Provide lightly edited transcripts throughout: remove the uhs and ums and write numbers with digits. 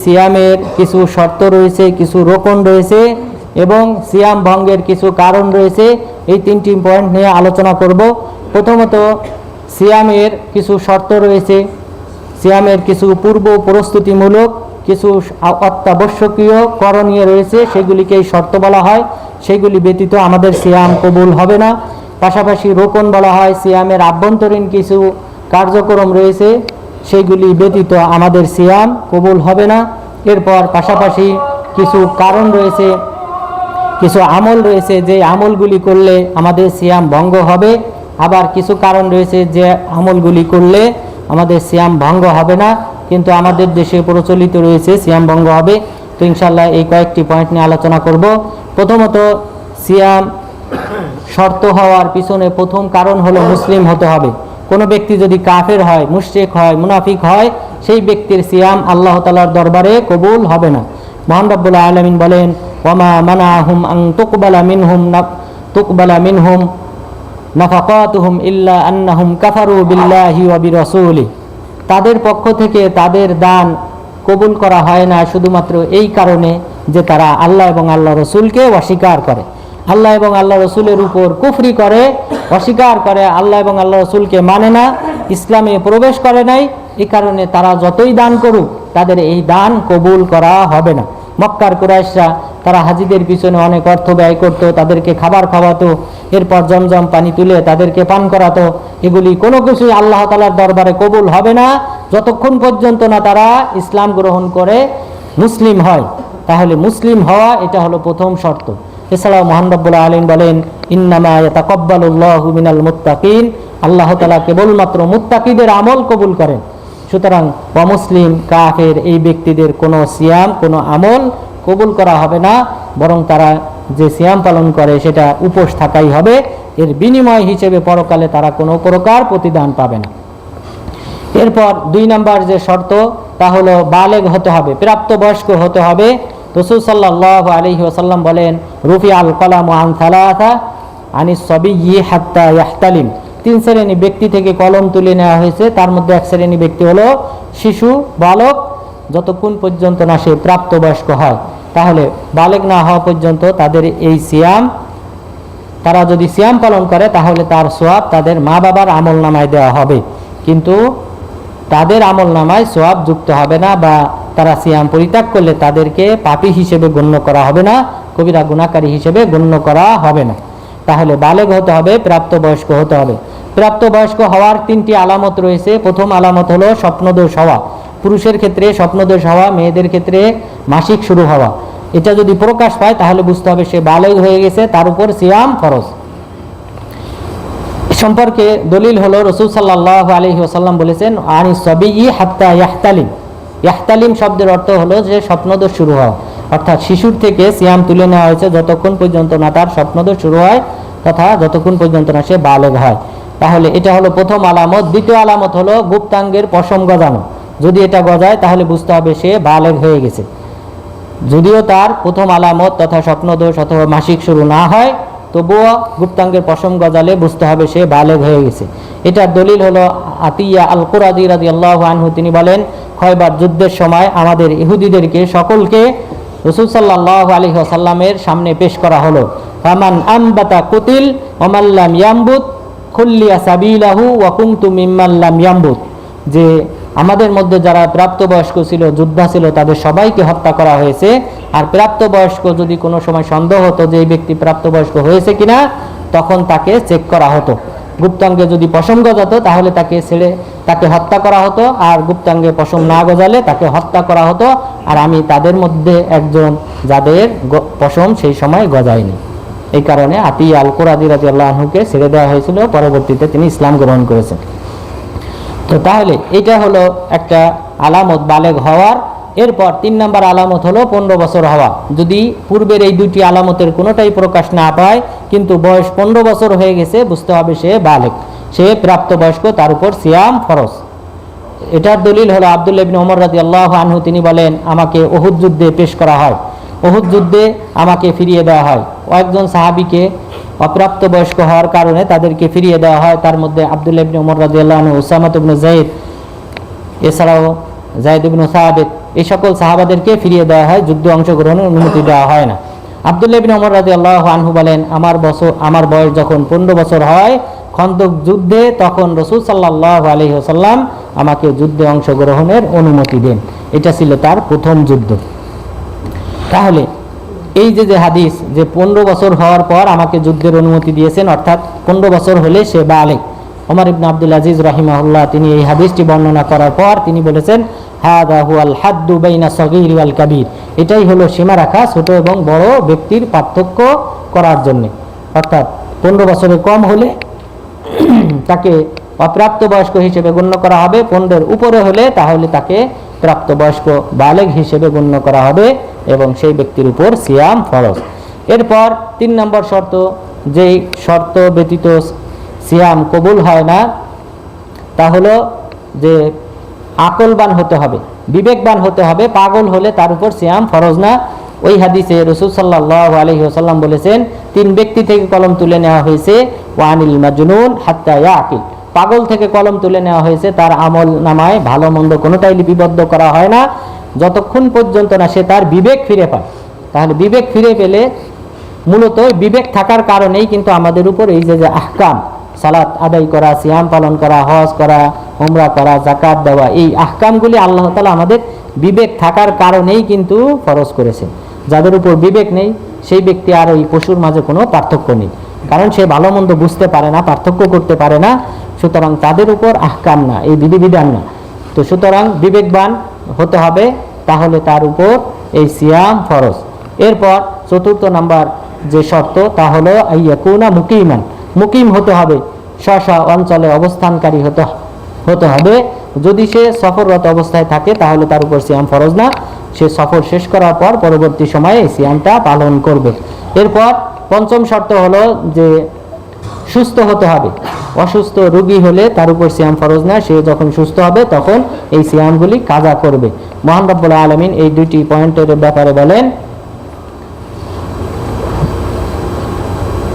সিয়ামের কিছু শর্ত রয়েছে, কিছু রোকন রয়েছে এবং সিয়াম ভঙ্গের কিছু কারণ রয়েছে। এই তিনটি পয়েন্ট নিয়ে আলোচনা করব। প্রথমত, সিয়ামের কিছু শর্ত রয়েছে, সিয়ামের কিছু পূর্ব প্রস্তুতিমূলক কিছু অত্যাবশ্যকীয় করণীয় রয়েছে, সেগুলিকেই শর্ত বলা হয়। সেগুলি ব্যতীত আমাদের সিয়াম কবুল হবে না। পাশাপাশি রোকন বলা হয়, সিয়ামের আভ্যন্তরীণ কিছু কার্যক্রম রয়েছে, সেগুলি ব্যতীত আমাদের সিয়াম কবুল হবে না। এরপর পাশাপাশি কিছু কারণ রয়েছে, কিছু আমল রয়েছে, যে আমলগুলি করলে আমাদের সিয়াম ভঙ্গ হবে। আবার কিছু কারণ রয়েছে যে আমলগুলি করলে আমাদের সিয়াম ভঙ্গ হবে না, কিন্তু আমাদের দেশে প্রচলিত রয়েছে সিয়াম ভঙ্গ হবে। তো ইনশাল্লাহ এই কয়েকটি পয়েন্ট নিয়ে আলোচনা করব। প্রথমত, সিয়াম শর্ত হওয়ার পিছনে প্রথম কারণ হলো মুসলিম হতে হবে। কোনো ব্যক্তি যদি কাফের হয়, মুশরিক হয়, মুনাফিক হয়, সেই ব্যক্তির সিয়াম আল্লাহ তাআলার দরবারে কবুল হবে না। মহান রব্বুল আলামিন বলেন, ওয়ামা মানাহুম আন তুকবালা মিনহুম নাফাকাতুহুম ইল্লা আন্নাহুম কাফারু বিল্লাহি ওয়া বিরাসূলিহি। তাদের পক্ষ থেকে তাদের দান কবুল করা হয় না শুধুমাত্র এই কারণে যে তারা আল্লাহ এবং আল্লাহ রসুলকে অস্বীকার করে, আল্লাহ এবং আল্লাহ রসুলের উপর কুফরি করে, অস্বীকার করে, আল্লাহ এবং আল্লাহ রসুলকে মানে না, ইসলামে প্রবেশ করে নাই। এই কারণে তারা যতই দান করুক তাদের এই দান কবুল করা হবে না। মক্কার কুরাইশরা তারা হাজিদের পিছনে অনেক অর্থ ব্যয় করত, তাদেরকে খাবার খাওয়াতো, এরপর জমজম পানি তুলে তাদেরকে পান করাতো। এগুলি কোনো কিছুই আল্লাহ তাআলার দরবারে কবুল হবে না যতক্ষণ পর্যন্ত না তারা ইসলাম গ্রহণ করে মুসলিম হয়। তাহলে মুসলিম হওয়া এটা হলো প্রথম শর্ত। এছাড়াও মহান রব্বুল আলামিন বলেন, ইন্নামা ইয়াতাকাব্বালুল্লাহু মিনাল মুত্তাকিন, আল্লাহ তাআলা কেবলমাত্র মুত্তাকিদের আমল কবুল করেন। সুতরাং অমুসলিম, কাফের এই ব্যক্তিদের কোনো সিয়াম, কোনো আমল কবুল করা হবে না, বরং তারা যে সিয়াম পালন করে সেটা উপোস থাকাই হবে। এর বিনিময় হিসেবে পরকালে তারা কোনো প্রকার প্রতিদান পাবে না। এরপর 2 নম্বর যে শর্ত, তা হলো বালেগ হতে হবে, প্রাপ্তবয়স্ক হতে হবে। রাসূল সাল্লাল্লাহু আলাইহি ওয়াসাল্লাম বলেন, রুফিআল কলামু আন সালাসা আনিস সাবিয়্যি হাত্তা ইয়াহতালিম। 3 শ্রেণী ব্যক্তি থেকে কলম তুলে নেওয়া হয়েছে। তার মধ্যে এক শ্রেণী ব্যক্তি হলো শিশু, বালক, যতক্ষণ পর্যন্ত না সে প্রাপ্তবয়স্ক হয়। তাহলে বালেগ না হওয়া পর্যন্ত তাদের এই সিয়াম, তারা যদি সিয়াম পালন করে তাহলে তার সওয়াব তাদের মা বাবার আমল নামায় দেওয়া হবে, কিন্তু তাদের আমল নামায় সওয়াব যুক্ত হবে না, বা তারা সিয়াম পরিত্যাগ করলে তাদেরকে পাপী হিসেবে গণ্য করা হবে না, কবিরা গুনাহকারী হিসেবে গণ্য করা হবে না। তাহলে বালেগ হতে হবে, প্রাপ্তবয়স্ক হতে হবে। প্রাপ্তবয়স্ক হওয়ার 3টি আলামত রয়েছে। প্রথম আলামত হলো স্বপ্নদোষ হওয়া। পুরুষের ক্ষেত্রে স্বপ্নদোষ হওয়া, মেয়েদের ক্ষেত্রে মাসিক শুরু হওয়া। এটা যদি প্রকাশ পায় তাহলে বুঝতে হবে সে বালেগ হয়ে গেছে, তার উপর সিয়াম ফরজ। সম্পর্কে দলিল হলো রাসূল সাল্লাল্লাহু আলাইহি ওয়াসাল্লাম বলেছেন, আনিস সাবিয়্যি হাত্তা ইয়াহতালিম। ইয়াহতালিম শব্দের অর্থ হলো যে স্বপ্নদোষ শুরু হওয়া, অর্থাৎ শিশুর থেকে সিয়াম তুলে নেওয়া হয়েছে যতক্ষণ পর্যন্ত না তার স্বপ্নদোষ শুরু হয়, তথা যতক্ষণ পর্যন্ত না সে বালেগ হয়। তাহলে এটা হলো প্রথম আলামত। দ্বিতীয় আলামত হলো গুপ্তাঙ্গের পশম গজানো। যদি এটা গজায় তাহলে বুঝতে হবে সে বালেগ হয়ে গেছে। যদিও তার প্রথম আলামত তথা স্বপ্নদোষ অথবা মাসিক শুরু না হয়, তবুও গুপ্তাঙ্গের পশম গজালে বুঝতে হবে সে বালেগ হয়ে গেছে। এটার দলিল হলো আতিয়া আল কুরাদি রাদিয়াল্লাহু আনহু, তিনি বলেন, খয়বার যুদ্ধের সময় আমাদের ইহুদিদেরকে সকলকে রাসূল সাল্লাল্লাহু আলাইহি ওয়াসাল্লামের সামনে পেশ করা হলো। ফামান আমবাতা কুতিল ওয়া মান লাম ইয়ামবুত খুল্লিয়া সাবিলাহু ওয়া কুনতু মিম্মান লাম ইয়ামবুত, যে আমাদের মধ্যে যারা প্রাপ্তবয়স্ক ছিল, যোদ্ধা ছিল, তাদের সবাইকে হত্যা করা হয়েছে। আর প্রাপ্তবয়স্ক যদি কোনো সময় সন্দেহ হতো যে এই ব্যক্তি প্রাপ্তবয়স্ক হয়েছে কিনা, তখন তাকে চেক করা হতো। গুপ্তাঙ্গে যদি পশম গজাতো তাহলে তাকে হত্যা করা হতো, আর গুপ্তাঙ্গে পশম না গজালে তাকে হত্যা করা হতো। আর আমি তাদের মধ্যে একজন যাদের পশম সেই সময় গজায়নি। এই কারণে আতিয়া আল কুরাদি রাদিয়াল্লাহু আনহুকে ছেড়ে দেওয়া হয়েছিল, পরবর্তীতে তিনি ইসলাম গ্রহণ করেছেন। তো তাহলে এটা হলো একটা আলামত বালেগ হওয়ার। এরপর 3 নম্বর আলামত হলো 15 বছর হওয়া। যদি পূর্বের এই 2টি আলামতের কোনোটাই প্রকাশ না পায়, কিন্তু বয়স 15 বছর হয়ে গেছে, বুঝতে হবে সে বালেগ, সে প্রাপ্তবয়স্ক, তার উপর সিয়াম ফরজ। এটার দলিল হলো আব্দুল্লাহ ইবনে ওমর রাদিয়াল্লাহু আনহু, তিনি বলেন, আমাকে উহুদ যুদ্ধে পেশ করা হয়, উহুদ যুদ্ধে আমাকে ফিরিয়ে দেওয়া হয়। কয়েকজন সাহাবীকে অপ্রাপ্তবয়স্ক হওয়ার কারণে তাদেরকে ফিরিয়ে দেওয়া হয়। তার মধ্যে আব্দুল্লাহ ইবনে ওমর রাদিয়াল্লাহু আনহু, উসামা ইবনে যায়েদ, এছাড়াও যায়েদ ইবনে সাবিত, এই সকল সাহাবাদেরকে ফিরিয়ে দেওয়া হয়, যুদ্ধে অংশগ্রহণের অনুমতি দেওয়া হয় না। আব্দুল্লাহ ইবনে ওমর রাদিয়াল্লাহু আনহু বলেন, আমার বয়স যখন 15 বছর হয় খন্দক যুদ্ধে, তখন রাসূল সাল্লাল্লাহু আলাইহি ওয়াসাল্লাম আমাকে যুদ্ধে অংশগ্রহণের অনুমতি দেন। এটা ছিল তার প্রথম যুদ্ধ। তাহলে এই যে হাদিস যে 15 বছর হওয়ার পর আমাকে যুদ্ধের অনুমতি দিয়েছেন, অর্থাৎ 15 বছর হলে সে বালেগ। ওমর ইবনে আব্দুল আজিজ রাহিমাহুল্লাহ তিনি এই হাদিসটি বর্ণনা করার পর তিনি বলেছেন, হাদা হুয়াল হাদ্দু বাইনা সগীর ওয়াল কাবীর, এটাই হলো সীমারেখা ছোট এবং বড় ব্যক্তির পার্থক্য করার জন্য। অর্থাৎ 15 বছরের কম হলে তাকে অপ্রাপ্তবয়স্ক হিসেবে গণ্য করা হবে, 15-এর উপরে হলে তাহলে তাকে প্রাপ্তবয়স্ক বালেগ হিসেবে গণ্য করা হবে এবং সেই ব্যক্তির উপর সিয়াম ফরজ। এরপর 3 নম্বর শর্ত, যেই শর্ত ব্যতীত সিয়াম কবুল হয় না, তা হলো যে আকলবান হতে হবে, বিবেকবান হতে হবে। পাগল হলে তার উপর সিয়াম ফরজ না। ওই হাদিসে রাসূল সাল্লাল্লাহু আলাইহি ওয়াসাল্লাম বলেছেন, 3 ব্যক্তি থেকে কলম তুলে নেওয়া হয়েছে, ওয়ানিল মাজনুন হাত্তা ইয়াকিল, পাগল থেকে কলম তুলে নেওয়া হয়েছে, তার আমল নামায় ভালো মন্দ কোনোটাই লিপিবদ্ধ করা হয় না যতক্ষণ পর্যন্ত না সে তার বিবেক ফিরে পায়। তাহলে বিবেক ফিরে পেলে, মূলত বিবেক থাকার কারণেই কিন্তু আমাদের উপর এই যে আহকাম, সালাত আদায় করা, সিয়াম পালন করা, হজ করা, উমরা করা, যাকাত দেওয়া, এই আহকামগুলি আল্লাহ তাআলা আমাদের বিবেক থাকার কারণেই কিন্তু ফরজ করেছে। যাদের উপর বিবেক নেই সেই ব্যক্তি আর ওই পশুর মাঝে কোনো পার্থক্য নেই, কারণ সে ভালো মন্দ বুঝতে পারে না, পার্থক্য করতে পারে না, সুতরাং তাদের উপর আহকাম না, এই বিধিবিধান না। তো সুতরাং বিবেকবান হতে হবে, তাহলে তার উপর এই সিয়াম ফরজ। এরপর 4 নাম্বার যে শর্ত, তা হলো আইয়াকুনা মুকিমান, মুকিম হতে হবে, স্ব অঞ্চলে অবস্থানকারী হতে হবে। যদি সে সফররত অবস্থায় থাকে তাহলে তার উপর সিয়াম ফরজ না, সে সফর শেষ করার পর পরবর্তী সময়ে এই সিয়ামটা পালন করবে। এরপর 5ম শর্ত হলো যে সুস্থ হতে হবে। অসুস্থ রোগী হলে তার উপর সিয়াম ফরজ না, সে যখন সুস্থ হবে তখন এই সিয়ামগুলি কাজা করবে। মহান রব্বুল আলামিন এই 2টি পয়েন্টের ব্যাপারে বলেন,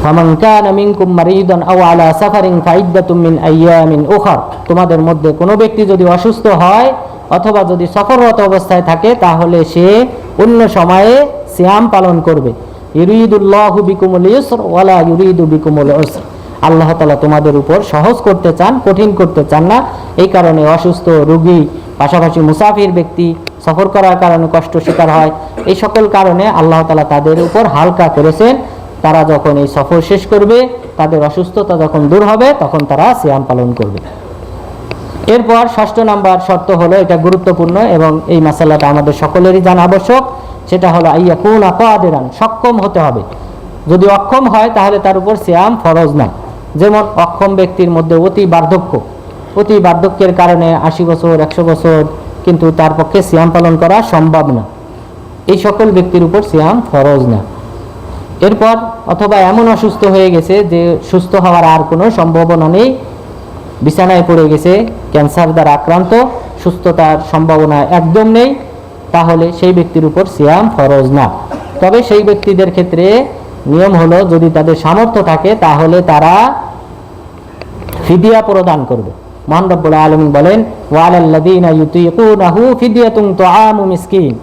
ফামান কানা মিনকুম মারিদান আও আলা সাফারিন ফাইদ্দাতুম মিন আইয়ামিন উখর, তোমাদের মধ্যে কোনো ব্যক্তি যদি অসুস্থ হয় অথবা যদি সফররত অবস্থায় থাকে তাহলে সে অন্য সময়ে সিয়াম পালন করবে। ইউরিদুল্লাহু বিকুমুল ইউসর ওয়ালা ইউরিদু বিকুমুল উসর, আল্লাহ তাআলা তোমাদের উপর সহজ করতে চান, কঠিন করতে চান না। এই কারণে অসুস্থ রোগী, পাশাপাশি মুসাফির ব্যক্তি, সফর করার কারণে কষ্ট শিকার হয়, এই সকল কারণে আল্লাহ তাআলা তাদের উপর হালকা করেছেন। তারা যখন এই সফর শেষ করবে, তাদের অসুস্থতা যখন দূর হবে, তখন তারা সিয়াম পালন করবে। এরপর 6 নাম্বার শর্ত হলো, এটা গুরুত্বপূর্ণ এবং এই মাসালাটা আমাদের সকলেরই জানা আবশ্যক, সেটা হলো আইয়াকুনা কাদিরান, সক্ষম হতে হবে। যদি অক্ষম হয় তাহলে তার উপর সিয়াম ফরজ না। যেমন অক্ষম ব্যক্তির মধ্যে অতি বার্ধক্যের কারণে 80 বছর 100 বছর, কিন্তু তার পক্ষে সিয়াম পালন করা সম্ভব না, এই সকল ব্যক্তির উপর সিয়াম ফরজ না। এরপর অথবা এমন অসুস্থ হয়ে গেছে যে সুস্থ হওয়ার আর কোনো সম্ভাবনা নেই, বিছানায় পড়ে গেছে, ক্যান্সার দ্বারা আক্রান্ত, সুস্থতার সম্ভাবনা একদম নেই, তাহলে সেই ব্যক্তির উপর সিয়াম ফরজ না। তবে সেই ব্যক্তিদের ক্ষেত্রে নিয়ম হলো, যদি তাদের সামর্থ্য থাকে তাহলে তারা ফিদিয়া প্রদান করবে। মহান রব্বুল আলামিন বলেন, ওয়ালাল্লাযীনা ইউতিকুনাহু ফিদিয়াতুন তুআমু মিসকিন,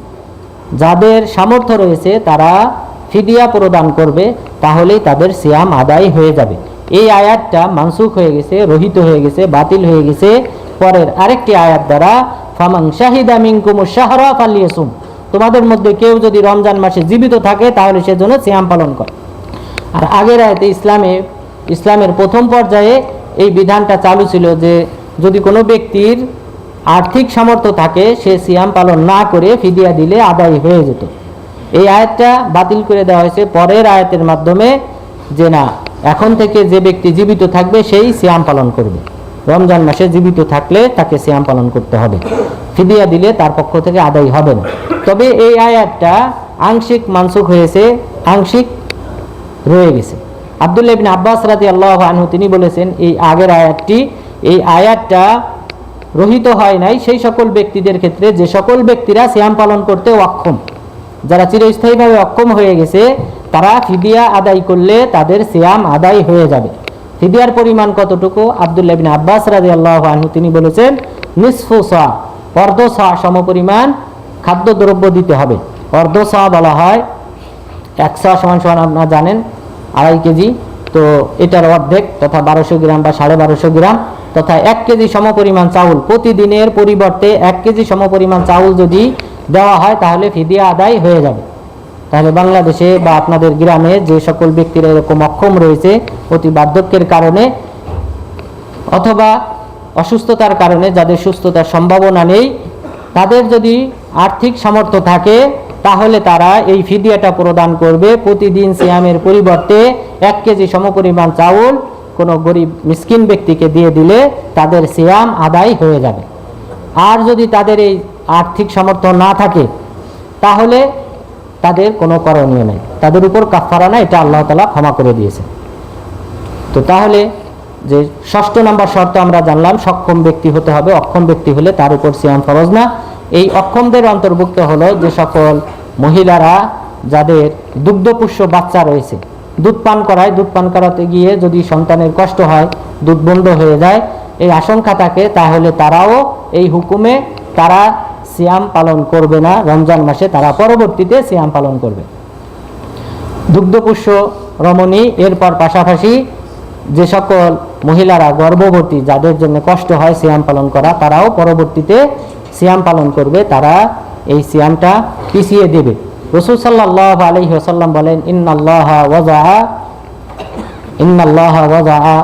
যাদের সামর্থ্য রয়েছে তারা ফিদিয়া প্রদান করবে, তাহলেই তাদের সিয়াম আদায় হয়ে যাবে। এই আয়াতটা মানসুখ হয়ে গেছে, রহিত হয়ে গেছে, বাতিল হয়ে গেছে পরের আরেকটি আয়াত দ্বারা, ফামান শাহিদা মিনকুমুশ শাহরা ফালিয়াসুম, তোমাদের মধ্যে কেউ যদি রমজান মাসে জীবিত থাকে তাহলে সেজন্য সিয়াম পালন করে। আর আগের আয়াতে ইসলামের প্রথম পর্যায়ে এই বিধানটা চালু ছিল যে যদি কোনো ব্যক্তির আর্থিক সামর্থ্য থাকে সে সিয়াম পালন না করে ফিদিয়া দিলে আদায় হয়ে যেত। এই আয়াতটা বাতিল করে দেওয়া হয়েছে পরের আয়াতের মাধ্যমে, যে না, এখন থেকে যে ব্যক্তি জীবিত থাকবে সেই সিয়াম পালন করবে। রমজান মাসে জীবিত থাকলে তাকে সিয়াম পালন করতে হবে, ফিদিয়া দিলে তার পক্ষ থেকে আদায় হবে না। তবে এই আয়াতটা আংশিক মানসুখ হয়েছে, আংশিক রয়ে গেছে। আব্দুল্লাহ ইবনে আব্বাস রাদিয়াল্লাহু আনহু তিনি বলেছেন, এই আয়াতটা রহিত হয় নাই সেই সকল ব্যক্তিদের ক্ষেত্রে যে সকল ব্যক্তিরা সিয়াম পালন করতে অক্ষম, যারা চিরস্থায়ীভাবে অক্ষম হয়ে গেছে, তারা ফিদিয়া আদায় করলে তাদের সিয়াম আদায় হয়ে যাবে। ফিদিয়ার পরিমাণ কতটুকু? আব্দুল্লাহ ইবনে আব্বাস রাদিয়াল্লাহু আনহু তিনি বলেছেন, নিসফু সা, অর্ধ সা সমপরিমাণ খাদ্যদ্রব্য দিতে হবে। অর্ধ সা বলা হয়, 100 সমান সমান আপনারা জানেন 2.5 কেজি, তো এটার অর্ধেক তথা 1200 গ্রাম বা 1250 গ্রাম তথা 1 কেজি সমপরিমাণ চাউল, প্রতিদিনের পরিবর্তে 1 কেজি সমপরিমাণ চাউল যদি দেওয়া হয় তাহলে ফিদিয়া আদায় হয়ে যাবে। তাহলে বাংলাদেশে বা আপনাদের গ্রামে যে সকল ব্যক্তিরা এরকম অক্ষম রয়েছে অতি বার্ধক্যের কারণে অথবা অসুস্থতার কারণে, যাদের সুস্থতার সম্ভাবনা নেই, তাদের যদি আর্থিক সামর্থ্য থাকে তাহলে তারা এই ফিদিয়াটা প্রদান করবে। প্রতিদিন সিয়ামের পরিবর্তে 1 কেজি সমপরিমাণ চাউল কোনো গরিব মিসকিন ব্যক্তিকে দিয়ে দিলে তাদের সিয়াম আদায় হয়ে যাবে। আর যদি তাদের এই আর্থিক সামর্থ্য না থাকে তাহলে তাদের কোনো করণীয় নেই, তাদের উপর কাফারা না, এটা আল্লাহ তাআলা ক্ষমা করে দিয়েছে। তো তাহলে যে 6 নম্বর শর্ত আমরা জানলাম, সক্ষম ব্যক্তি হতে হবে, অক্ষম ব্যক্তি হলে তার উপর সিয়াম ফরজ না। এই অক্ষমদের অন্তর্ভুক্ত হলো যে সকল মহিলারা যাদের দুগ্ধপুষ্য বাচ্চা রয়েছে, দুধ পান করায়, দুধ পান করাতে গিয়ে যদি সন্তানের কষ্ট হয়, দুধ বন্ধ হয়ে যায়, এই আশঙ্কা থাকে, তাহলে তারাও এই হুকুমে তারা সিয়াম পালন করবে না। রমজান মাসে তারা পরবর্তীতে সিয়াম পালন করবে। দুগ্ধপুষ্য রমণী, এরপর পাশাপাশি যে সকল মহিলারা গর্ভবতী, যাদের জন্য কষ্ট হয় সিয়াম পালন করা, তারাও পরবর্তীতে সিয়াম পালন করবে, তারা এই সিয়ামটা পিছিয়ে দেবে। রাসূল সাল্লাল্লাহু আলাইহি ওয়াসাল্লাম বলেন, ইন্নাল্লাহা ওয়াজাআ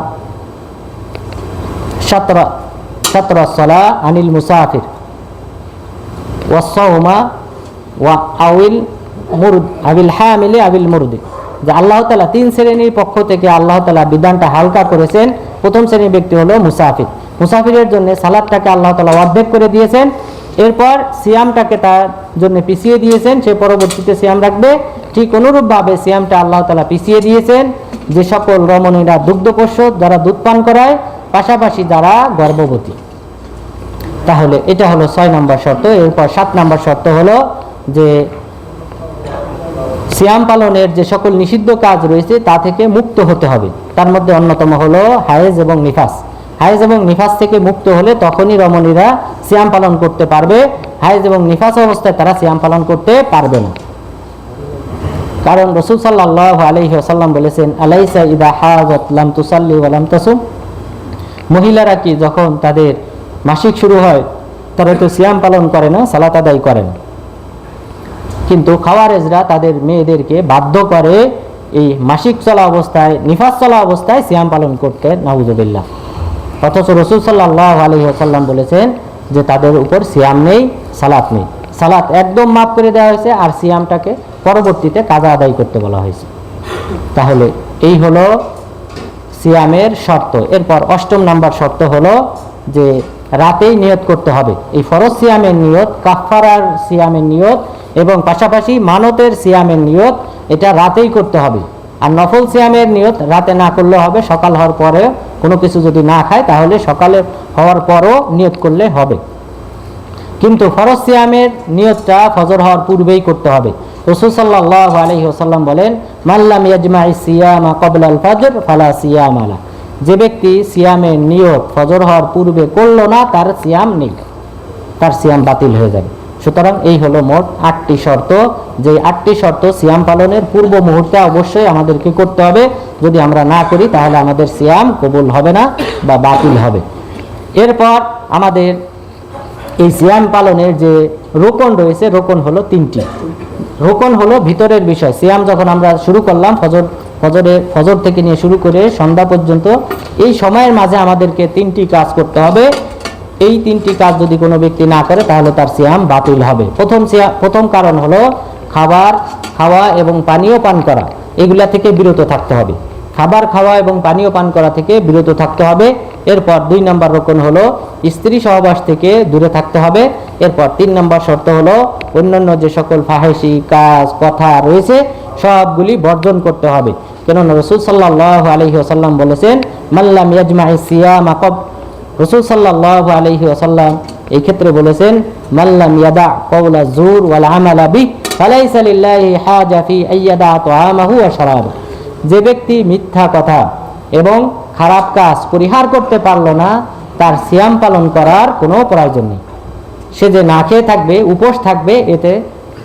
শাতরা সালাহ আনিল মুসাফির ওয়াস-সাওমা ওয়া আউল মুরদ আবিল হামিলি আবিল মুরদি, যে আল্লাহ তাআলা 3 শ্রেণীর পক্ষ থেকে আল্লাহ তাআলা বিধানটা হালকা করেছেন। প্রথম শ্রেণীর ব্যক্তি হলো মুসাফির। মুসাফিরের জন্য সালাতটাকে আল্লাহ তাআলা অর্ধেক করে দিয়েছেন, এরপর সিয়ামটাকে তার জন্য পিছিয়ে দিয়েছেন, সে পরবর্তীতে সিয়াম রাখবে। ঠিক অনুরূপভাবে সিয়ামটা আল্লাহ তাআলা পিছিয়ে দিয়েছেন যে সকল রমণীরা দুগ্ধপোষ্য, যারা দুধ পান করায়, পাশাপাশি যারা গর্ভবতী। তাহলে এটা হলো 6 নম্বর শর্ত। এরপর 7 নম্বর শর্ত হলো যে সিয়াম পালনের যে সকল নিষিদ্ধ কাজ রয়েছে তা থেকে মুক্ত হতে হবে। তার মধ্যে অন্যতম হলো হায়েজ এবং নিফাস। হায়েজ এবং নিফাস থেকে মুক্ত হলে তখনই রমণীরা সিয়াম পালন করতে পারবে। হায়েজ এবং নিফাস অবস্থায় তারা সিয়াম পালন করতে পারবে না, কারণ রাসূল সাল্লাল্লাহু আলাইহি ওয়াসাল্লাম বলেছেন, আলাইসা ইদা হাজাত লাম তুসাল্লি ওয়া লাম তাসুম, মহিলারা কি যখন তাদের মাসিক শুরু হয় তারা তো সিয়াম পালন করে না, সালাত আদায় করে না, কিন্তু খাওয়ারেজরা তাদের মেয়েদেরকে বাধ্য করে এই মাসিক চলা অবস্থায়, নিফাস চলা অবস্থায় সিয়াম পালন করতে, নাউযুবিল্লাহ। অথচ রাসূল সাল্লাল্লাহু আলাইহি ওয়াসাল্লাম বলেছেন যে তাদের উপর সিয়াম নেই, সালাত নেই, সালাত একদম মাফ করে দেওয়া হয়েছে, আর সিয়ামটাকে পরবর্তীতে কাজা আদায় করতে বলা হয়েছে। তাহলে এই হলো সিয়ামের শর্ত। এরপর 8 নম্বর শর্ত হলো যে রাতেই নিয়ত করতে হবে। এই ফরজ সিয়ামের নিয়ত, কাফারার সিয়ামের নিয়ত এবং পাশাপাশি মানতের সিয়ামের নিয়ত, এটা রাতেই করতে হবে। আর নফল সিয়ামের নিয়ত রাতে না করলে হবে, সকাল হওয়ার পরে কোনো কিছু যদি না খায় তাহলে সকালে হওয়ার পরও নিয়ত করলে হবে। কিন্তু ফরজ সিয়ামের নিয়তটা ফজর হওয়ার পূর্বেই করতে হবে। রাসূল সাল্লাল্লাহু আলাইহি ওয়াসাল্লাম বলেন, মান লাম ইয়াজমা'i সিয়ামা ক্বাবলাল ফজর ফালা সিয়ামা লা, যে ব্যক্তি সিয়ামের নিয়ত ফজর হওয়ার পূর্বে করলো না, তার সিয়াম নেই, তার সিয়াম বাতিল হয়ে যাবে। সুতরাং এই হলো মোট 8টি শর্ত। যে 8টি শর্ত সিয়াম পালনের পূর্ব মুহূর্তে অবশ্যই আমাদেরকে করতে হবে। যদি আমরা না করি তাহলে আমাদের সিয়াম কবুল হবে না বা বাতিল হবে। এরপর আমাদের এই সিয়াম পালনের যে রোকন রয়েছে, রোকন হলো 3টি। রোকন হলো ভিতরের বিষয়। সিয়াম যখন আমরা শুরু করলাম, ফজর থেকে নিয়ে শুরু করে সন্ধ্যা পর্যন্ত, এই সময়ের মাঝে আমাদেরকে 3টি কাজ করতে হবে। এই 3টি কাজ যদি কোনো ব্যক্তি না করে তাহলে তার সিয়াম বাতিল হবে। প্রথম কারণ হলো খাবার খাওয়া এবং পানীয় পান করা, এগুলা থেকে বিরত থাকতে হবে। খাবার খাওয়া এবং পানীয় পান করা থেকে বিরত থাকতে হবে। এরপর 2 নম্বর রকম হলো স্ত্রী সহবাস থেকে দূরে থাকতে হবে। এরপর 3 নম্বর শর্ত হলো অন্যান্য যে সকল ফাহিশি কাজ, কথা রয়েছে সবগুলি বর্জন করতে হবে। কেননা রাসূল সাল্লাল্লাহু আলাইহি ওয়াসাল্লাম বলেছেন, মান লাম ইয়াজমা'i সিয়ামা রাসূল সাল্লাল্লাহু আলাইহি ওয়াসাল্লাম এই ক্ষেত্রে বলেছেন, মান লাম ইয়াদা কাওলা যুর ওয়াল আমালা বি ফালাইসা লিল্লাহি হাজা ফি আইয়াদা তাআমাহু ওয়া শারাবাহু, যে ব্যক্তি মিথ্যা কথা এবং খারাপ কাজ পরিহার করতে পারলো না, তার সিয়াম পালন করার কোনো প্রয়োজন নেই। সে যে না খেয়ে থাকবে, উপোস থাকবে, এতে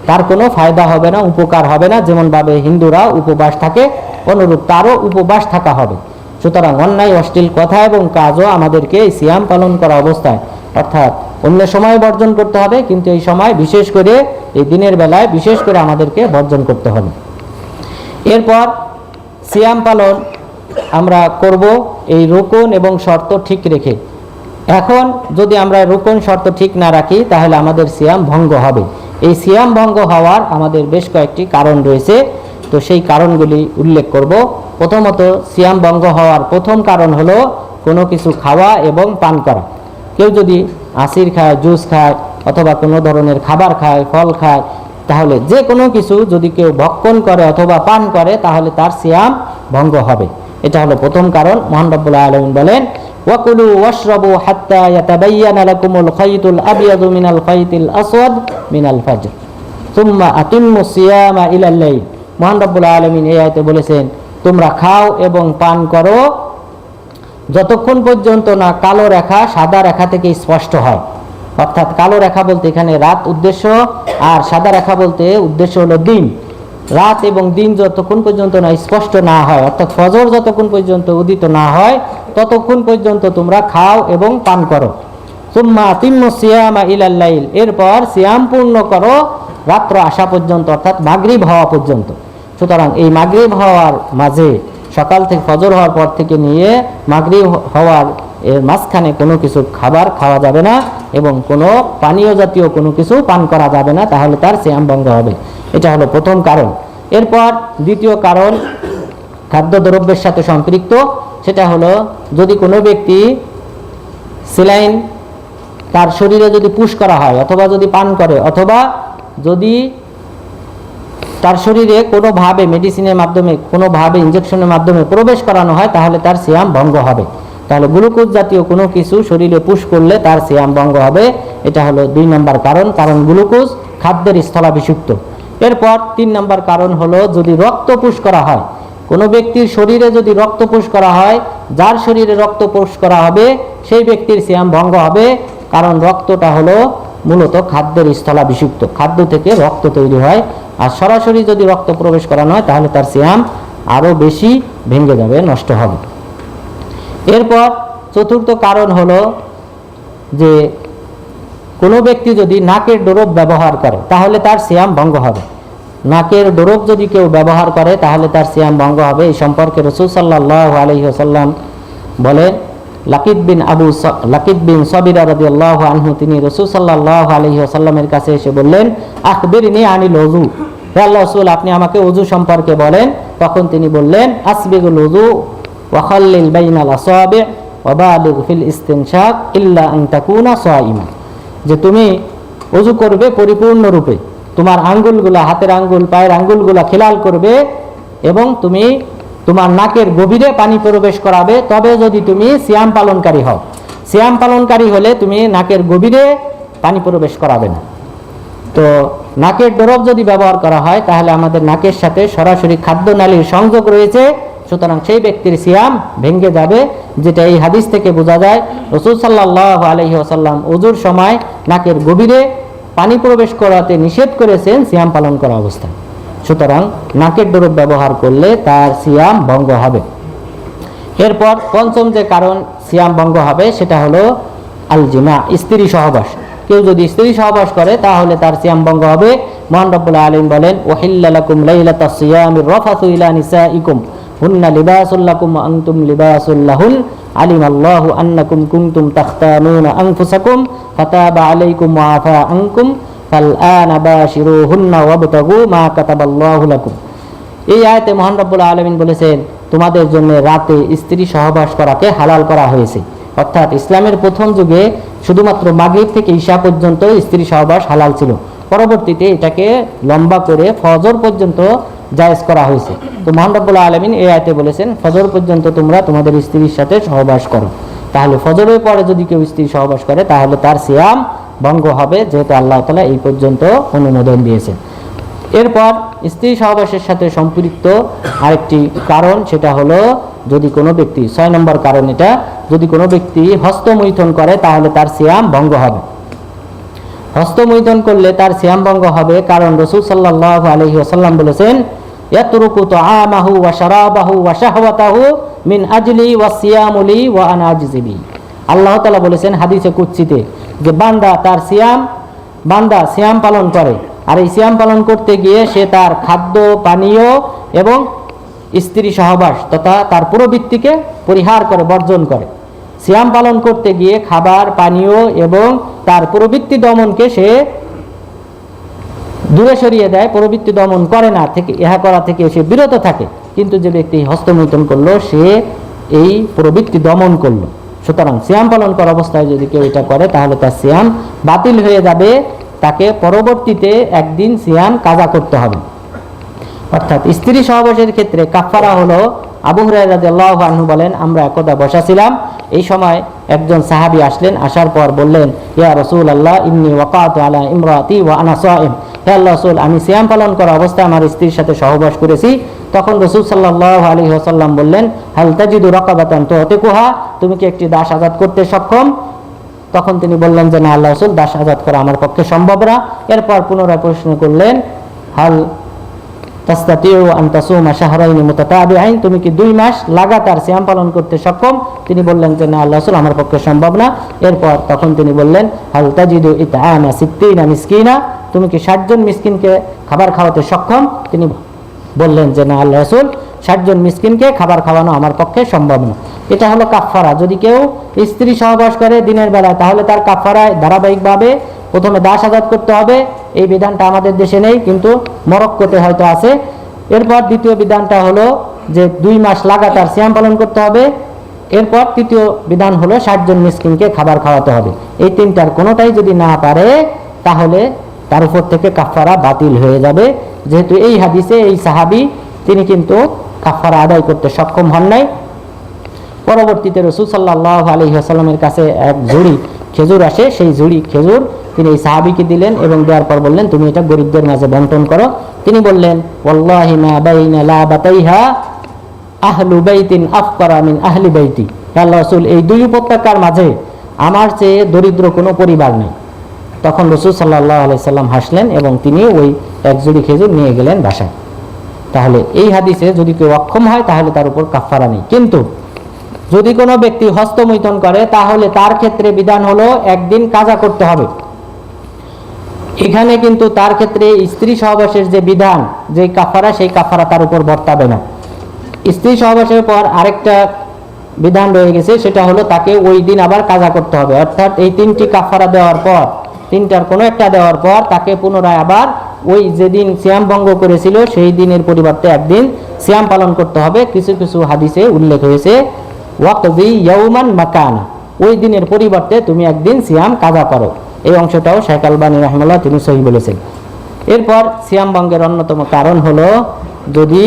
তার কোনো ফায়দা হবে না, উপকার হবে না। যেমনভাবে হিন্দুরা উপবাস থাকে, অনুরূপ তারও উপবাস থাকা হবে। সুতরাং অন্যায় অশ্লীল কথা এবং কাজও আমাদেরকে এই সিয়াম পালন করা অবস্থায়, অর্থাৎ অন্য সময় বর্জন করতে হবে, কিন্তু এই সময় বিশেষ করে এই দিনের বেলায় বিশেষ করে আমাদেরকে বর্জন করতে হবে। এরপর সিয়াম পালন আমরা করব এই রুকন এবং শর্ত ঠিক রেখে। এখন যদি আমরা রুকন শর্ত ঠিক না রাখি তাহলে আমাদের সিয়াম ভঙ্গ হবে। এই সিয়াম ভঙ্গ হওয়ার আমাদের বেশ কয়েকটি কারণ রয়েছে, তো সেই কারণগুলি উল্লেখ করব। প্রথমত, সিয়াম ভঙ্গ হওয়ার প্রথম কারণ হলো কোনো কিছু খাওয়া এবং পান করা। কেউ যদি আসির খায়, জুস খায়, অথবা কোনো ধরনের খাবার খায়, ফল খায়, তাহলে যে কোনো কিছু যদি কেউ ভক্ষণ করে অথবা পান করে তাহলে তার সিয়াম ভঙ্গ হবে। এটা হলো প্রথম কারণ। মহান রব্বুল আলামিন বলেন, ওয়াকুলু ওয়াশরাবু হাত্তা ইয়াতাবায়্যানা লাকুমুল খাইতুল আবয়াদু মিনাল খাইতিল আসওয়াদ মিনাল ফাজর সুম্মা আতিম্মুস সিয়ামা ইলাল লাইল। মহান রব্বুল আলামিন এই আয়াতে বলেছেন, তোমরা খাও এবং পান করো যতক্ষণ পর্যন্ত না কালো রেখা সাদা রেখা থেকে স্পষ্ট হয়। অর্থাৎ কালো রেখা বলতে এখানে রাত উদ্দেশ্য, আর সাদা রেখা বলতে উদ্দেশ্য হলো দিন। রাত এবং দিন যতক্ষণ পর্যন্ত না স্পষ্ট না হয়, অর্থাৎ ফজর যতক্ষণ পর্যন্ত উদিত না হয় ততক্ষণ পর্যন্ত তোমরা খাও এবং পান করো। সুম্মা আতিম্মুস সিয়ামা ইলাল লাইল, এরপর সিয়াম পূর্ণ করো রাত্র আসা পর্যন্ত, অর্থাৎ মাগরিব হওয়া পর্যন্ত। সুতরাং এই মাগরিব হওয়ার মাঝে, সকাল থেকে ফজর হওয়ার পর থেকে নিয়ে মাগরিব হওয়ার এর মাঝখানে কোনো কিছু খাবার খাওয়া যাবে না এবং কোনো পানীয় জাতীয় কোনো কিছু পান করা যাবে না, তাহলে তার সিয়াম ভঙ্গ হবে। এটা হলো প্রথম কারণ। এরপর দ্বিতীয় কারণ খাদ্যদ্রব্যের সাথে সম্পৃক্ত, সেটা হলো যদি কোনো ব্যক্তি স্যালাইন তার শরীরে যদি পুশ করা হয়, অথবা যদি পান করে, অথবা যদি তার শরীরে কোনোভাবে মেডিসিনের মাধ্যমে, কোনোভাবে ইঞ্জেকশনের মাধ্যমে প্রবেশ করানো হয়, তাহলে তার সিয়াম ভঙ্গ হবে। তাহলে গ্লুকোজ জাতীয় কোনো কিছু শরীরে পুশ করলে তার সিয়াম ভঙ্গ হবে। এটা হলো 2 নম্বর কারণ, কারণ গ্লুকোজ খাদ্যের স্থলাভিষিক্ত। এরপর 3 নম্বর কারণ হলো যদি রক্ত পুশ করা হয়। কোনো ব্যক্তির শরীরে যদি রক্ত পুশ করা হয়, যার শরীরে রক্ত পুশ করা হবে সেই ব্যক্তির সিয়াম ভঙ্গ হবে, কারণ রক্তটা হলো মূলত খাদ্যের স্থলাভিষিক্ত, খাদ্য থেকে রক্ত তৈরি হয়। আর সরাসরি যদি রক্ত প্রবেশ করানো হয় তাহলে তার সিয়াম আরও বেশি ভেঙে যাবে, নষ্ট হবে। এরপর চতুর্থ কারণ হলো যে কোনো ব্যক্তি যদি নাকের ডোরপ ব্যবহার করে তাহলে তার সিয়াম ভঙ্গ হবে। নাকের ডোরপ যদি কেউ ব্যবহার করে তাহলে তার সিয়াম ভঙ্গ হবে। এই সম্পর্কে রাসূল সাল্লাল্লাহু আলাইহি ওয়াসাল্লাম বলেন, লাকিদ বিন সাবিরা রাদিয়াল্লাহু আনহু তিনি রাসূল সাল্লাল্লাহু আলাইহি ওয়াসাল্লামের কাছে এসে বললেন, আখবিরনি আনিল ওযু, হে আল্লাহর রাসূল আপনি আমাকে ওযু সম্পর্কে বলেন। তখন তিনি বললেন, আসবিগুল ওযু ওয়া খাল্লিল বাইনাল আসাবি' ওয়া বালিগ ফিল ইস্তিনশাক ইল্লা আন তাকুনা সাইমা, যে তুমি ওযু করবে পরিপূর্ণরূপে, তোমার আঙ্গুলগুলা, হাতের আঙ্গুল, পায়ের আঙ্গুলগুলা খিলাল করবে এবং তুমি তোমার নাকের গভীরে পানি প্রবেশ করাবে, তবে যদি তুমি সিয়াম পালনকারী হও। সিয়াম পালনকারী হলে তুমি নাকের গভীরে পানি প্রবেশ করাবে না। তো নাকের ডোরপ যদি ব্যবহার করা হয় তাহলে আমাদের নাকের সাথে সরাসরি খাদ্যনালীর সংযোগ রয়েছে, সুতরাং সেই ব্যক্তির সিয়াম ভেঙে যাবে, যেটা এই হাদিস থেকে বোঝা যায়। রাসূল সাল্লাল্লাহু আলাইহি ওয়াসাল্লাম ওযুর সময় নাকের গভীরে পানি প্রবেশ করাতে নিষেধ করেছেন সিয়াম পালন করা অবস্থায়। সুতরাং নাকের ডোরপ ব্যবহার করলে তার সিয়াম ভঙ্গ হবে। এরপর পঞ্চম যে কারণ সিয়াম ভঙ্গ হবে সেটা হলো আল জিমা, স্ত্রী সহবাস। কেউ যদি স্ত্রী সহবাস করে তাহলে তার সিয়াম ভঙ্গ হবে। মহান রব্বুল আলামিন বলেন, ওয়াহিল্লা লাকুম লাইলাতাস সিয়ামির রাফাসু ইলা নিসাইকুম হুন্না লিবাসুল লাকুম ওয়া আনতুম লিবাসুল লাহুন আলিমাল্লাহু আন্নাকুম কুনতুম তাখতানুনা আনফুসাকুম ফাতাবা আলাইকুম ওয়া আফা আনকুম ফালআনা বাশিরুহুন্না ওয়াবতাগু মা কাতাবাল্লাহু লাকুম। এই আয়াতে মহান রব্বুল আলামিন বলেছেন, তোমাদের জন্য রাতে স্ত্রী সহবাস করাকে হালাল করা হয়েছে। অর্থাৎ ইসলামের প্রথম যুগে শুধুমাত্র মাগরিব থেকে ঈশা পর্যন্ত স্ত্রী সহবাস হালাল ছিল, পরবর্তীতে এটাকে লম্বা করে ফজর পর্যন্ত জায়েজ করা হয়েছে। তো মহান রব্বুল আলামিন এই আয়াতে বলেছেন, ফজর পর্যন্ত তোমরা তোমাদের স্ত্রীর সাথে সহবাস করো। তাহলে ফজরের পরে যদি কেউ স্ত্রী সহবাস করে তাহলে তার সিয়াম ভঙ্গ হবে, যেহেতু আল্লাহ তাআলা এই পর্যন্ত অনুমোদন দিয়েছেন। এরপর স্ত্রী সহবাসের সাথে সম্পৃক্ত আরেকটি কারণ, সেটা হলো যদি কোনো ব্যক্তি, 6 নম্বর কারণ এটা, যদি কোনো ব্যক্তি হস্তমৈথুন করে তাহলে তার সিয়াম ভঙ্গ হবে। হস্তমৈথুন করলে তার সিয়াম ভঙ্গ হবে, কারণ রাসূল সাল্লাল্লাহু আলাইহি ওয়াসাল্লাম বলেছেন, ইয়াতরুকু তুআমাহু ওয়া শারাবাহু ওয়া শাহওয়াতাহু মিন আজলি ওয়া সিয়ামু লি ওয়া আনা আজজি বি। আল্লাহ তাআলা বলেছেন হাদিসে কুদসিতে যে বান্দা সিয়াম পালন করে, আর এই সিয়াম পালন করতে গিয়ে সে তার খাদ্য পানীয় এবং স্ত্রী সহবাস তথা তার পুরোবৃত্তিকে পরিহার করে, বর্জন করে। সিয়াম পালন করতে গিয়ে খাবার পানীয় এবং তার পুরোবৃত্তি দমনকে সে দূরে সরিয়ে দেয়, পুরোবৃত্তি দমন করে না, ইহা করা থেকে সে বিরত থাকে। কিন্তু যে ব্যক্তি হস্তমৈথুন করলো সে এই পুরোবৃত্তি দমন করলো। সুতরাং সিয়াম পালন করা অবস্থায় যদি কেউ এটা করে তাহলে তার সিয়াম বাতিল হয়ে যাবে, তাকে পরবর্তীতে একদিন সিয়াম কাজা করতে হবে। অর্থাৎ স্ত্রী সহবাসের ক্ষেত্রে কাফারা হলো, আবু হুরায়রা রাদিয়াল্লাহু আনহু বলেন, আমরা একদা বসা ছিলাম, এই সময় একজন সাহাবী আসলেন, আসার পর বললেন, ইয়া রাসূলুল্লাহ ইন্নী ওয়াকাতু আলা ইমরাতি ওয়া আনা সাইম। হে আল্লাহর রাসূল, আমি সিয়াম পালন করা অবস্থায় আমার স্ত্রীর সাথে সহবাস করেছি। তখন রাসূল সাল্লাল্লাহু আলাইহি ওয়াসাল্লাম বললেন, হাল তাজিদু রাকাবাতান তুতিকুহা, তুমি কি একটি দাস আজাদ করতে সক্ষম? তখন তিনি বললেন যে না আল্লাহর রাসূল, দাস আজাদ করা আমার পক্ষে সম্ভব না। এরপর পুনরায় প্রশ্ন করলেন, হাল তাস্তাতিউ আন তাসুমা শাহরাইন মুতাতাবিআইন, তুমি কি 2 মাস লাগাতার সিয়াম পালন করতে সক্ষম? তিনি বললেন যে না আল্লাহর রাসূল, আমার পক্ষে সম্ভব না। এরপর তখন তিনি বললেন, হাল তাজিদু ইতআমা 60 মিসকিনা, তুমি কি 60 জন মিসকিনকে খাবার খাওয়াতে সক্ষম? তিনি বললেন যে না আল্লাহর রাসূল, 60 জন মিসকিনকে খাবার খাওয়ানো আমার পক্ষে সম্ভব না। এটা হলো কাফারা। যদি কেউ স্ত্রী সহবাস করে দিনের বেলায়, তাহলে তার কাফারায় ধারাবাহিকভাবে প্রথমে দাস আজাদ করতে হবে। এই বিধানটা আমাদের দেশে নেই, কিন্তু মরক্কোতে হয়তো আছে। এরপর দ্বিতীয় বিধানটা হলো যে 2 মাস লাগাতার সিয়াম পালন করতে হবে। এরপর তৃতীয় বিধান হলো 60 জন মিসকিনকে খাবার খাওয়াতে হবে। এই তিনটার কোনোটাই যদি না পারে তাহলে তার উপর থেকে কাফারা বাতিল হয়ে যাবে, যেহেতু এই হাদিসে এই সাহাবী তিনি কিন্তু কাফারা আদায় করতে সক্ষম হন নাই। পরবর্তীতে রাসূল সাল্লাল্লাহু আলাইহি ওয়াসাল্লামের কাছে এক ঝুড়ি খেজুর আসে, সেই ঝুড়ি খেজুর তিনি এই সাহাবীকে দিলেন এবং দেওয়ার পর বললেন, তুমি এটা গরিবদের মাঝে বন্টন করো। তিনি বললেন, ওয়াল্লাহি মা বাইনা লাবাতাইহা আহলু বাইতিন আফকারা মিন আহলি বাইতি। আল্লাহর রাসূল, এই 2 উপত্যকার মাঝে আমার চেয়ে দরিদ্র কোনো পরিবার নেই। তখন রাসূল সাল্লাল্লাহু আলাইহি সাল্লাম হাসলেন এবং তিনি ওই এক ঝুড়ি খেজুর নিয়ে গেলেন বাসায়। তাহলে এই হাদিসে যদি কেউ অক্ষম হয় তাহলে তার উপর কাফারা নেই। কিন্তু যদি কোনো ব্যক্তি হস্তমৈথুন করে তাহলে তার ক্ষেত্রে বিধান হলো একদিন কাজা করতে হবে। এখানে কিন্তু তার ক্ষেত্রে স্ত্রী সহবাসের যে বিধান, যে কাফারা, সেই কাফারা তার উপর বর্তাবে না। স্ত্রী সহবাসের পর আরেকটা বিধান রয়ে গেছে, সেটা হলো তাকে ওই দিন আবার কাজা করতে হবে। অর্থাৎ এই 3টি কাফারা দেওয়ার পর, 3টার কোনো একটা দেওয়ার পর তাকে পুনরায় আবার ওই যেদিন সিয়াম ভঙ্গ করেছিল সেই দিনের পরিবর্তে একদিন সিয়াম পালন করতে হবে। কিছু কিছু হাদিসে উল্লেখ হয়েছে ওয়াকযি ইয়াউমান মাকানা, ওই দিনের পরিবর্তে তুমি একদিন সিয়াম কাজা করো। এই অংশটাও শেখ আলবানী রাহিমাহুল্লাহ তিনি সহি বলেছেন। এরপর সিয়াম ভঙ্গের অন্যতম কারণ হলো যদি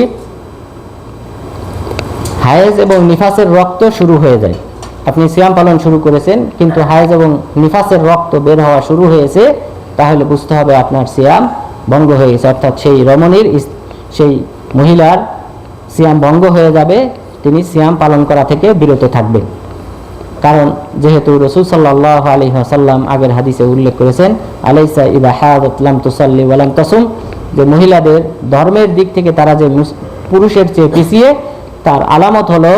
হায়েজ এবং নিফাসের রক্ত শুরু হয়ে যায়। আপনি সিয়াম পালন শুরু করেছেন কিন্তু হায়েজ এবং নিফাসের রক্ত বের হওয়া শুরু হয়েছে, তাহলে বুঝতে হবে আপনার সিয়াম ভঙ্গ হয়ে গেছে। অর্থাৎ সেই রমণীর, সেই মহিলার সিয়াম ভঙ্গ হয়ে যাবে, তিনি সিয়াম পালন করা থেকে বিরত থাকবেন। কারণ যেহেতু রাসূল সাল্লাল্লাহু আলাইহি ওয়াসাল্লাম আগের হাদিসে উল্লেখ করেছেন, আলাইসা ইযা হাদাত লাম তুসাল্লি ওয়া লাম তাসুম, যে মহিলাদের ধর্মের দিক থেকে তারা যে পুরুষের চেয়ে পিছিয়ে, তার আলামত হলো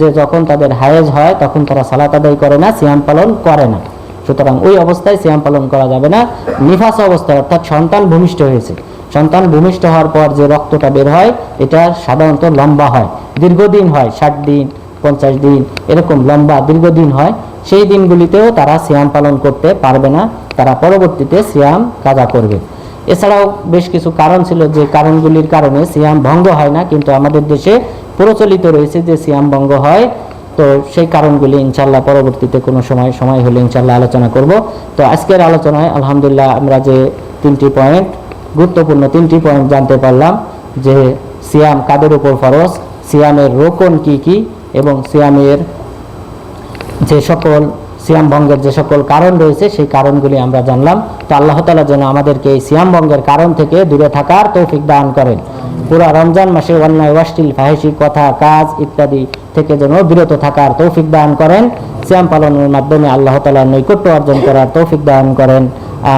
যে যখন তাদের হায়েজ হয় তখন তারা সালাত আদায় করে না, সিয়াম পালন করে না। সুতরাং ওই অবস্থায় সিয়াম পালন করা যাবে না। নিফাস অবস্থায় অর্থাৎ সন্তান ভূমিষ্ঠ হয়েছে, সন্তান ভূমিষ্ঠ হওয়ার পর যে রক্তটা বের হয় এটা সাধারণত লম্বা হয়, দীর্ঘদিন হয়, 60 দিন 50 দিন এরকম লম্বা দীর্ঘদিন হয়। সেই দিনগুলিতেও তারা সিয়াম পালন করতে পারবে না, তারা পরবর্তীতে সিয়াম কাজা করবে। এছাড়াও বেশ কিছু কারণ ছিল যে কারণগুলির কারণে সিয়াম ভঙ্গ হয় না, কিন্তু আমাদের দেশে প্রচলিত রয়েছে যে সিয়াম ভঙ্গ হয়। তো সেই কারণগুলি ইনশাল্লাহ পরবর্তীতে কোনো সময় হলে ইনশাল্লাহ আলোচনা করব। তো আজকের আলোচনায় আলহামদুলিল্লাহ আমরা যে 3টি পয়েন্ট, গুরুত্বপূর্ণ 3টি পয়েন্ট জানতে পারলাম, যে সিয়াম কাদের উপর ফরজ, সিয়ামের রোকন কি কি, এবং সিয়ামের যে সকল সিয়াম ভঙ্গের যে সকল কারণ রয়েছে সেই কারণগুলি আমরা জানলাম। তো আল্লাহ তাআলা যেন আমাদেরকে এই সিয়াম ভঙ্গের কারণ থেকে দূরে থাকার তৌফিক দান করেন। পুরা রমজান মাসে অন্যায়, অশ্লীল, ফাহিশি কথা, কাজ ইত্যাদি থেকে যেন বিরত থাকার তৌফিক দান করেন। সিয়াম পালনের মাধ্যমে আল্লাহ তাআলার নৈকট্য অর্জন করার তৌফিক দান করেন।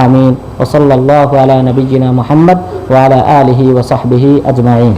আমিন। ওয়া সাল্লাল্লাহু আলা নবিয়্যিনা মুহাম্মদ ওয়া আলা আলিহি ওয়া সাহবিহি আজমাইন।